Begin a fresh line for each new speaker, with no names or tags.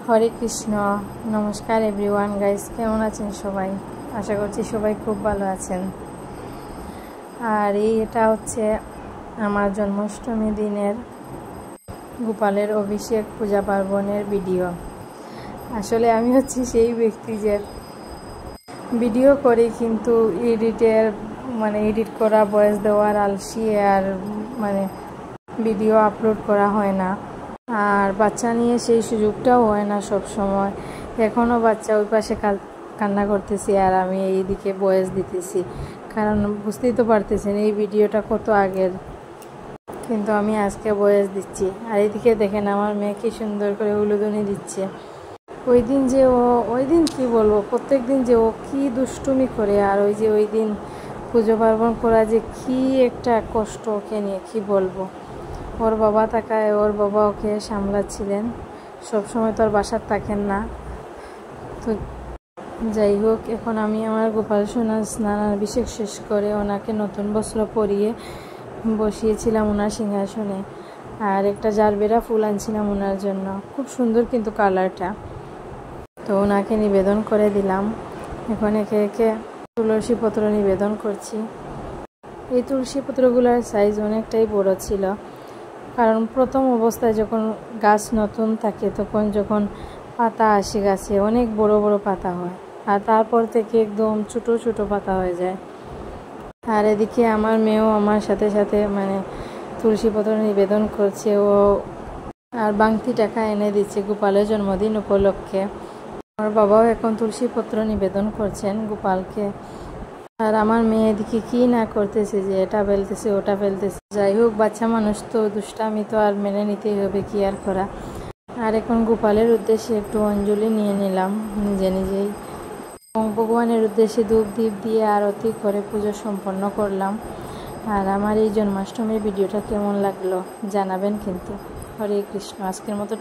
হরে কৃষ্ণ। নমস্কার everyone guys, কেমন আছেন সবাই? আশা করছি সবাই খুব ভালো আছেন। আর এটা হচ্ছে আমার জন্মাষ্টমী দিনের গোপালের অভিষেক পূজা পার্বণের ভিডিও। আসলে আমি হচ্ছি সেই ব্যক্তি যে ভিডিও করি, কিন্তু এডিট করা, ভয়েস দেওয়ার আলসি, আর ভিডিও আপলোড করা হয় না। আর বাচ্চা নিয়ে সেই সুযোগটাও হয় না সব সময়। এখনও বাচ্চা ওই পাশে কান্না করতেছি আর আমি এইদিকে ভয়েস দিতেছি, কারণ বুঝতেই তো পারতেছেন এই ভিডিওটা কত আগের, কিন্তু আমি আজকে ভয়েস দিচ্ছি। আর এইদিকে দেখেন আমার মেয়ে কি সুন্দর করে উলুদুনি দিচ্ছে। ওই দিন কি বলবো, প্রত্যেক দিন যে ও কি দুষ্টুমি করে, আর ওই দিন পুজো পার্বণ করা যে কি একটা কষ্ট ওকে নিয়ে, কি বলবো। ওর বাবা ওকে সামলাচ্ছিলেন, সবসময় তো আর বাসার থাকেন না। তো যাই হোক, এখন আমি আমার গোপাল সোনার স্নানাভিষেক শেষ করে ওনাকে নতুন বস্ত্র পরিয়ে বসিয়েছিলাম ওনার সিংহাসনে। আর একটা জারবেরা ফুল আনছিলাম ওনার জন্য, খুব সুন্দর কিন্তু কালারটা। তো ওনাকে নিবেদন করে দিলাম। এখন একে একে তুলসী পত্র নিবেদন করছি। এই তুলসী পত্রগুলোর সাইজ অনেকটাই বড় ছিল, কারণ প্রথম অবস্থায় যখন গাছ নতুন থাকে, তখন যখন পাতা আসে গাছে অনেক বড় বড় পাতা হয়, আর তারপর থেকে একদম ছোট ছোট পাতা হয়ে যায়। আর এদিকে আমার মেয়েও আমার সাথে সাথে তুলসী পত্র নিবেদন করছে, ও আর বাংতি টাকা এনে দিচ্ছে গোপালের জন্মদিন উপলক্ষে। আমার বাবাও এখন তুলসী পত্র নিবেদন করছেন গোপালকে। আর আমার মেয়ে এদিকে কি না করতেছে, যে এটা ফেলতেছে ওটা ফেলতেছে। যাই হোক, বাচ্চা মানুষ তো, দুষ্টামি তো আর মেনে নিতেই হবে, কি আর করা। আর এখন গোপালের উদ্দেশ্যে একটু অঞ্জলি নিয়ে নিলাম নিজেই। ভগবানের উদ্দেশ্যে ধূপ দ্বীপ দিয়ে আরতি করে পুজো সম্পন্ন করলাম। আর আমার এই জন্মাষ্টমীর ভিডিওটা কেমন লাগলো জানাবেন কিন্তু। হরে কৃষ্ণ। আজকের মতো